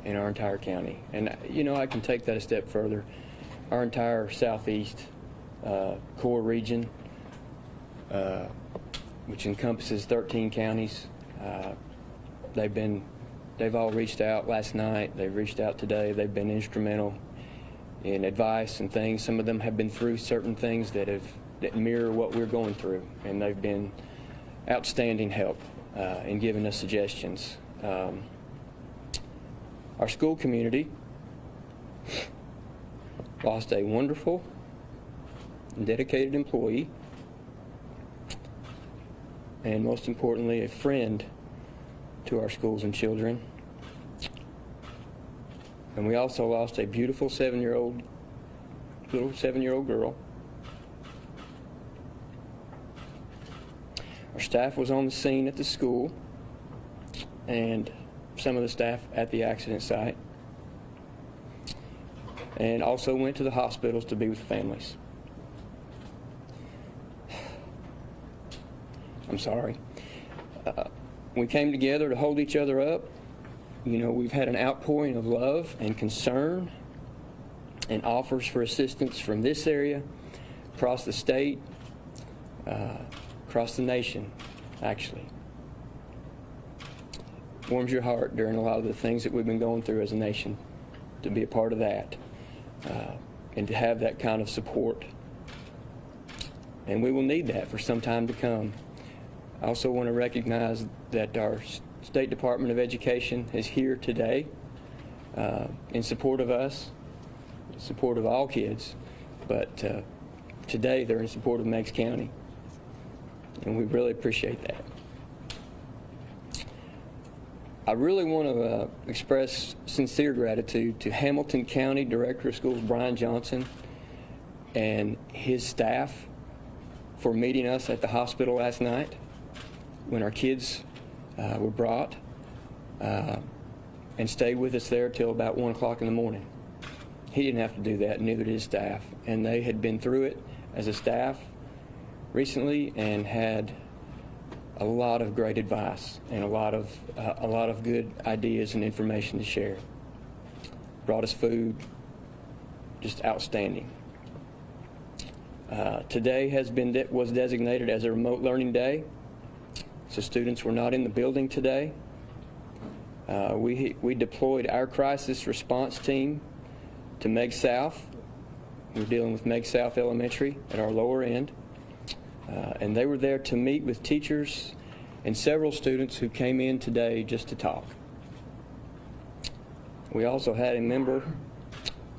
in our entire county. And, you know, I can take that a step further. Our entire southeast core region, which encompasses 13 counties, they've all reached out last night. They've reached out today. They've been instrumental in advice and things. Some of them have been through certain things that mirror what we're going through, and they've been outstanding help in giving us suggestions. Our school community lost a wonderful and dedicated employee, and most importantly, a friend to our schools and children. And we also lost a beautiful little 7-year-old girl. Our staff was on the scene at the school, and some of the staff at the accident site, and also went to the hospitals to be with families. I'm sorry. We came together to hold each other up. You know, we've had an outpouring of love and concern and offers for assistance from this area, across the state, across the nation, actually. Warms your heart during a lot of the things that we've been going through as a nation, to be a part of that and to have that kind of support. And we will need that for some time to come. I also want to recognize that our State Department of Education is here today in support of us, in support of all kids, but today they're in support of Meigs County, and we really appreciate that. I really want to express sincere gratitude to Hamilton County Director of Schools Brian Johnson and his staff for meeting us at the hospital last night when our kids were brought, and stayed with us there till about 1 o'clock in the morning. He didn't have to do that, neither did his staff, and they had been through it as a staff recently and had a lot of great advice and a lot of good ideas and information to share. Brought us food, just outstanding. Today was designated as a remote learning day, so students were not in the building today. We deployed our crisis response team to Meigs South. We're dealing with Meigs South Elementary at our lower end. And they were there to meet with teachers and several students who came in today just to talk. We also had a member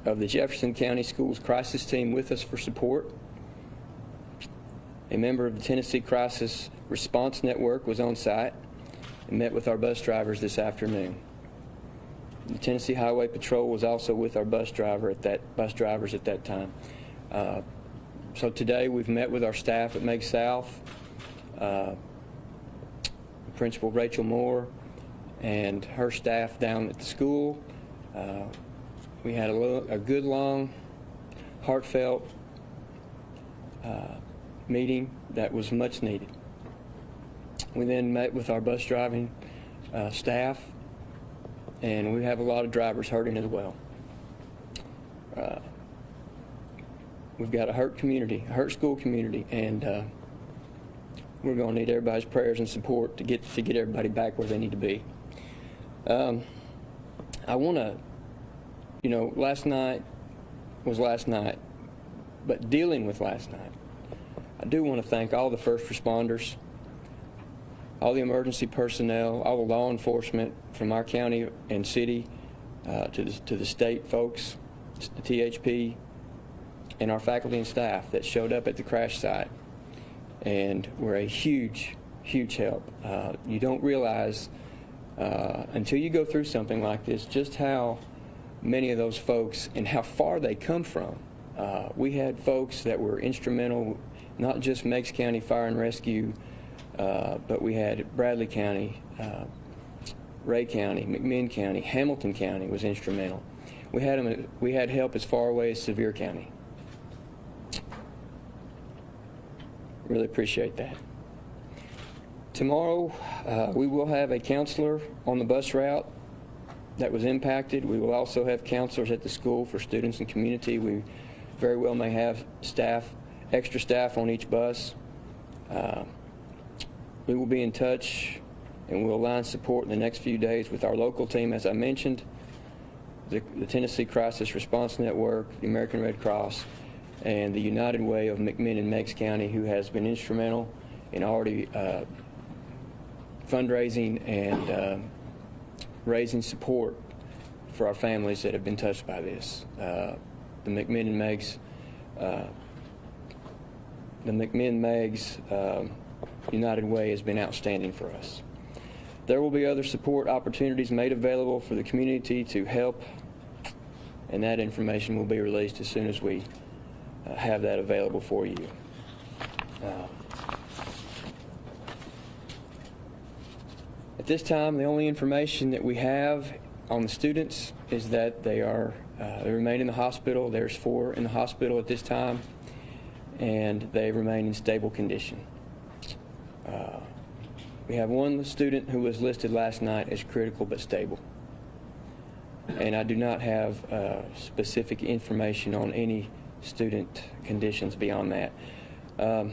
of the Jefferson County Schools crisis team with us for support. A member of the Tennessee Crisis Response Network was on site and met with our bus drivers this afternoon. The Tennessee Highway Patrol was also with our bus drivers at that time. So today we've met with our staff at Meigs South, Principal Rachel Moore and her staff down at the school. We had a good, long, heartfelt meeting that was much needed. We then met with our bus driving staff, and we have a lot of drivers hurting as well. We've got a hurt community, a hurt school community, and we're going to need everybody's prayers and support to get everybody back where they need to be. I want to, last night was last night, but dealing with last night, I do want to thank all the first responders, all the emergency personnel, all the law enforcement from our county and city to the state folks, the THP, and our faculty and staff that showed up at the crash site and were a huge, huge help. You don't realize until you go through something like this just how many of those folks and how far they come from. We had folks that were instrumental, not just Meigs County Fire and Rescue, but we had Bradley County, Ray County, McMinn County, Hamilton County was instrumental. We had help as far away as Sevier County. Really appreciate that. Tomorrow, we will have a counselor on the bus route that was impacted. We will also have counselors at the school for students and community. We very well may have staff, extra staff on each bus. We will be in touch, and we'll align support in the next few days with our local team, as I mentioned, the Tennessee Crisis Response Network, the American Red Cross, and the United Way of McMinn and Meigs County, who has been instrumental in already fundraising and raising support for our families that have been touched by this. The McMinn and Meigs, United Way has been outstanding for us. There will be other support opportunities made available for the community to help, and that information will be released as soon as we have that available for you. At this time, the only information that we have on the students is that they remain in the hospital. There's 4 in the hospital at this time, and they remain in stable condition. We have one student who was listed last night as critical but stable. And I do not have specific information on any student conditions beyond that. I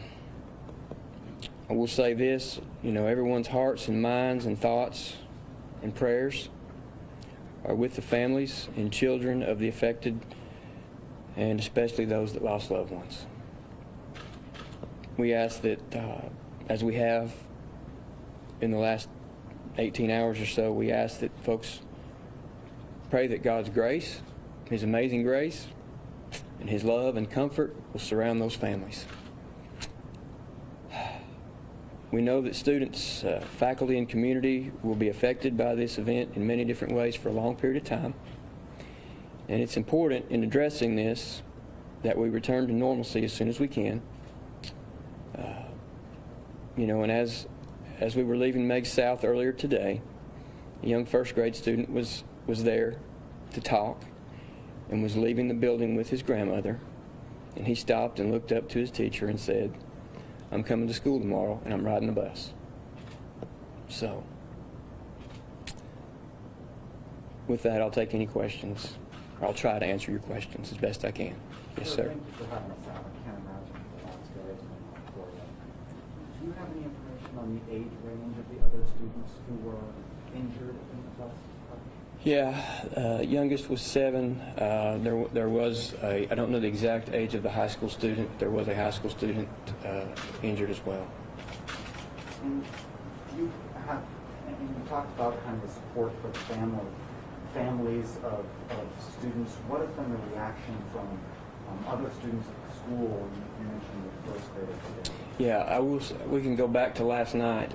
will say this, everyone's hearts and minds and thoughts and prayers are with the families and children of the affected, and especially those that lost loved ones. We ask that, as we have in the last 18 hours or so, we ask that folks pray that God's grace, His amazing grace, and His love and comfort will surround those families. We know that students, faculty, and community will be affected by this event in many different ways for a long period of time. And it's important in addressing this that we return to normalcy as soon as we can. And as we were leaving Meigs South earlier today, a young first grade student was there to talk and was leaving the building with his grandmother, and he stopped and looked up to his teacher and said, "I'm coming to school tomorrow and I'm riding the bus." So, with that, I'll take any questions, or I'll try to answer your questions as best I can. Yes, sir. Thank you for having us out. I can't imagine the last day for you. Do you have any information on the age range of the other students who were injured in the bus? Yeah, youngest was 7. There was I don't know the exact age of the high school student. There was a high school student injured as well. And you talked about kind of the support for the families of students. What has been the reaction from other students at the school? You mentioned the first grade today. Yeah, we can go back to last night.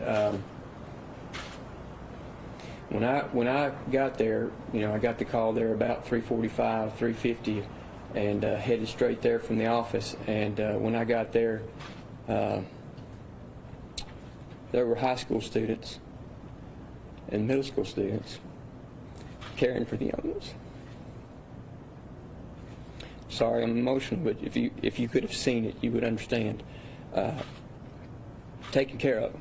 When I got there, I got the call there about 3:45, 3:50, and headed straight there from the office. And when I got there, there were high school students and middle school students caring for the young ones. Sorry, I'm emotional, but if you could have seen it, you would understand. Taken care of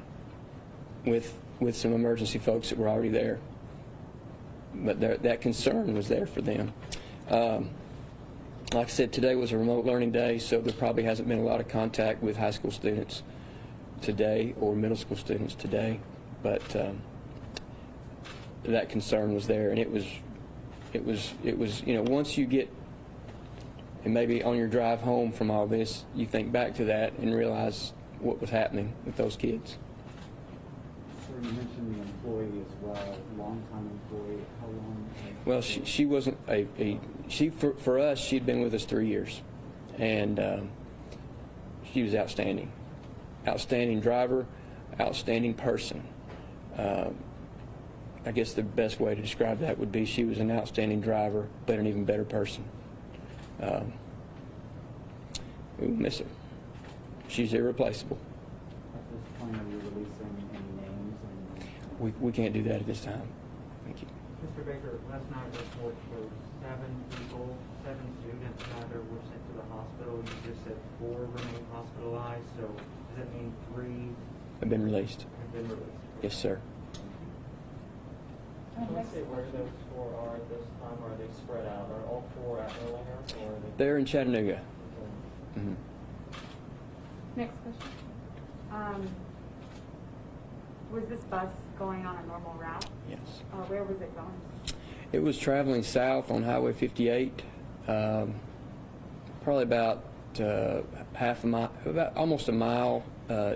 with some emergency folks that were already there. But that concern was there for them. Like I said, today was a remote learning day, so there probably hasn't been a lot of contact with high school students today or middle school students today. But that concern was there, and it was once you get, and maybe on your drive home from all this, you think back to that and realize what was happening with those kids. So you mentioned the employee as well, longtime employee. How long? Well, she wasn't for us, she'd been with us 3 years, and she was outstanding. Outstanding driver, outstanding person. I guess the best way to describe that would be she was an outstanding driver, but an even better person. We will miss her. She's irreplaceable. At this point, are you releasing any names? We can't do that at this time. Thank you. Mr. Baker, last night report showed 7 students rather were sent to the hospital. You just said 4 remain hospitalized, so does that mean 3 I've been released. have been released? Yes, sir. Can we say where those 4 are at this time? Are they spread out? Are all 4 at Erlanger, or are they? They're in Chattanooga. Okay. Mhm. Next question. Was this bus going on a normal route? Yes. Where was it going? It was traveling south on Highway 58, probably about half a mile, about almost a mile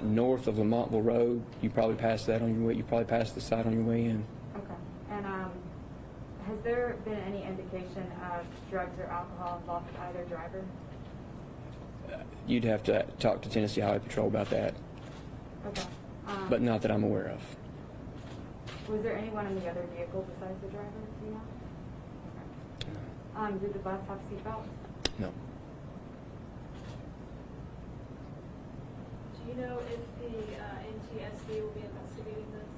north of Lamontville Road. You probably passed that on your way. You probably passed the site on your way in. Okay. And has there been any indication of drugs or alcohol involved with either driver? You'd have to talk to Tennessee Highway Patrol about that, Okay. but not that I'm aware of. Was there anyone in the other vehicle besides the driver? Do you know? Okay. Did the bus have seatbelts? No. Do you know if the NTSB will be investigating this?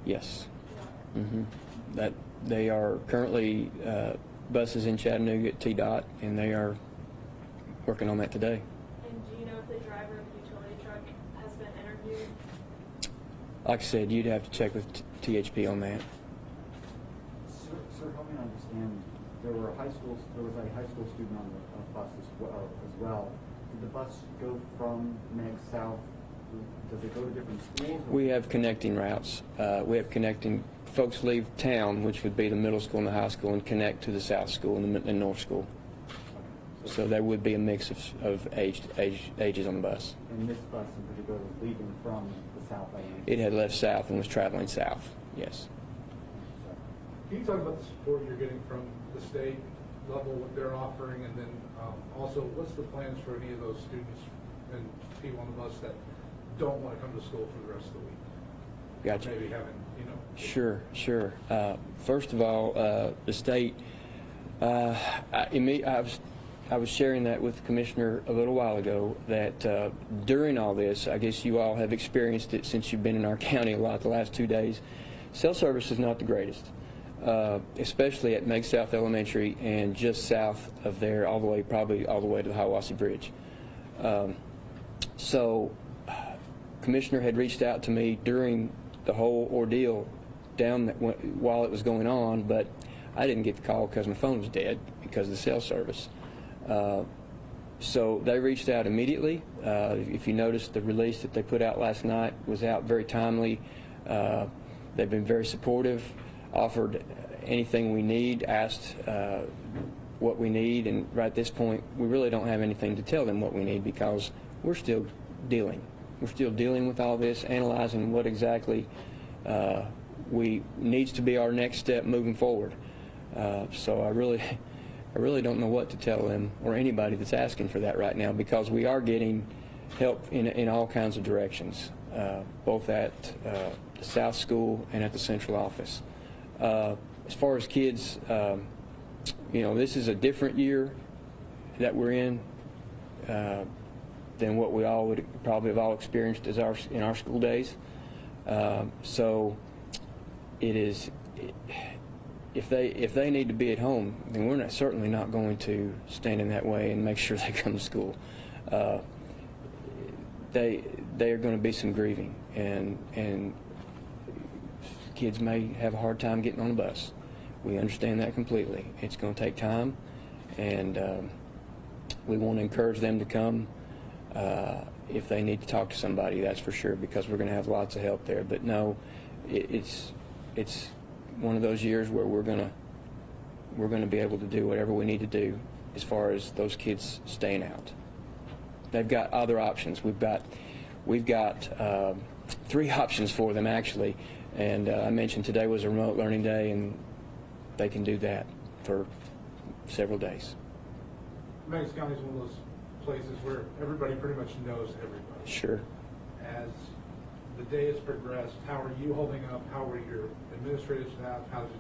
Yes. Yeah. That they are currently buses in Chattanooga at TDOT, and they are working on that today. And do you know if the driver of the utility truck has been interviewed? Like I said, you'd have to check with THP on that. Sir, help me understand. There was a high school student on the bus as well. Did the bus go from Meigs south? Does it go to different schools? Or? We have connecting routes. We have connecting. Folks leave town, which would be the middle school and the high school, and connect to the south school and the north school. So there would be a mix of ages on the bus. And this bus in particular was leaving from the south end? It had left south and was traveling south, yes. Can you talk about the support you're getting from the state level, what they're offering, and then also what's the plans for any of those students and people on the bus that don't want to come to school for the rest of the week? Gotcha. Maybe having, Sure. First of all, the state, I was sharing that with the commissioner a little while ago, that during all this, I guess you all have experienced it since you've been in our county a lot the last 2 days, cell service is not the greatest, especially at Meigs South Elementary and just south of there, probably all the way to the Hiawassee Bridge. So, Commissioner had reached out to me during the whole ordeal while it was going on, but I didn't get the call because my phone was dead because of the cell service. So they reached out immediately. If you noticed, the release that they put out last night was out very timely. They've been very supportive, offered anything we need, asked what we need, and right at this point, we really don't have anything to tell them what we need because we're still dealing. We're still dealing with all this, analyzing what exactly needs to be our next step moving forward. So I really don't know what to tell them or anybody that's asking for that right now, because we are getting help in all kinds of directions, both at the South School and at the central office. As far as kids, this is a different year that we're in than what we all would probably have all experienced in our school days. So it is. If they need to be at home, then we're certainly not going to stand in that way and make sure they come to school. They are going to be some grieving, and kids may have a hard time getting on a bus. We understand that completely. It's going to take time, and we want to encourage them to come if they need to talk to somebody, that's for sure, because we're going to have lots of help there. But no, it's one of those years where we're going to be able to do whatever we need to do as far as those kids staying out. They've got other options. We've got 3 options for them actually, and I mentioned today was a remote learning day, and they can do that for several days. Meigs County is one of those places where everybody pretty much knows everybody. Sure. As the day has progressed, how are you holding up? How are your administrative staff? How's the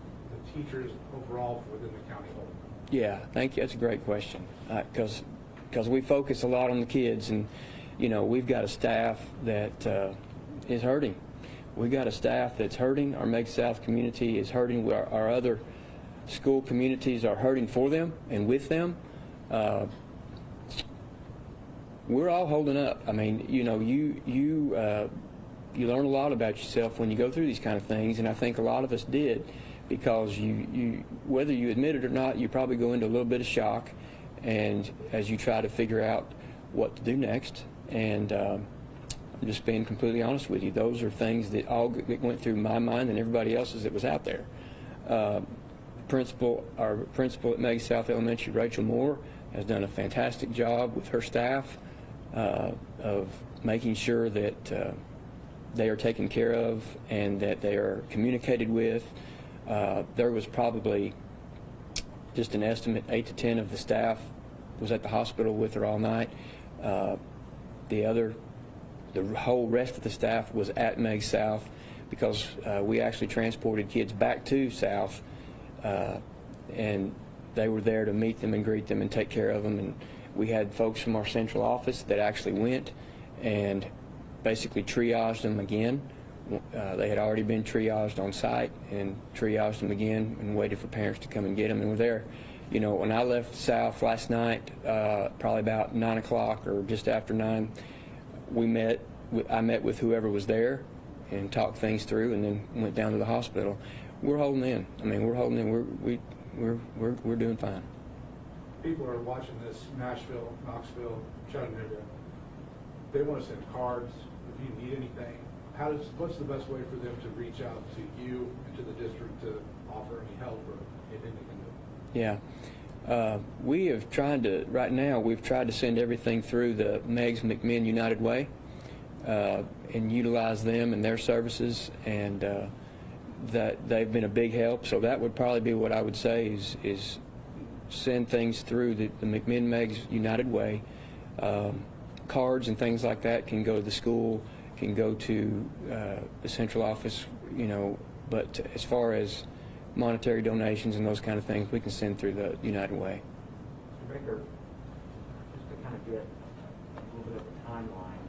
teachers overall within the county holding up? Yeah, thank you. That's a great question, because we focus a lot on the kids, and we've got a staff that is hurting. We've got a staff that's hurting. Our Meigs South community is hurting. Our other school communities are hurting for them and with them. We're all holding up. I mean, you learn a lot about yourself when you go through these kind of things, and I think a lot of us did, because you whether you admit it or not, you probably go into a little bit of shock, and as you try to figure out what to do next. And I'm just being completely honest with you. Those are things that all went through my mind and everybody else's that was out there. Our principal at Meigs South Elementary, Rachel Moore, has done a fantastic job with her staff of making sure that they are taken care of and that they are communicated with. There was probably, just an estimate, 8 to 10 of the staff was at the hospital with her all night. The whole rest of the staff was at Meigs South, because we actually transported kids back to South, and they were there to meet them and greet them and take care of them. And we had folks from our central office that actually went and basically triaged them again. They had already been triaged on site, and triaged them again and waited for parents to come and get them, and were there. You know, when I left South last night, probably about 9 o'clock or just after 9, I met with whoever was there and talked things through, and then went down to the hospital. We're holding in. I mean, we're holding in. We're doing fine. People are watching this, Nashville, Knoxville, Chattanooga. They want to send cards if you need anything. What's the best way for them to reach out to you and to the district to offer any help or anything they can do? Yeah. We have tried to, right now, we've tried to send everything through the Meigs McMinn United Way, and utilize them and their services, and that they've been a big help. So that would probably be what I would say is send things through the McMinn Meigs United Way. Cards and things like that can go to the school, can go to the central office, you know, but as far as monetary donations and those kind of things, we can send through the United Way. Mr. Baker, just to kind of get a little bit of a timeline,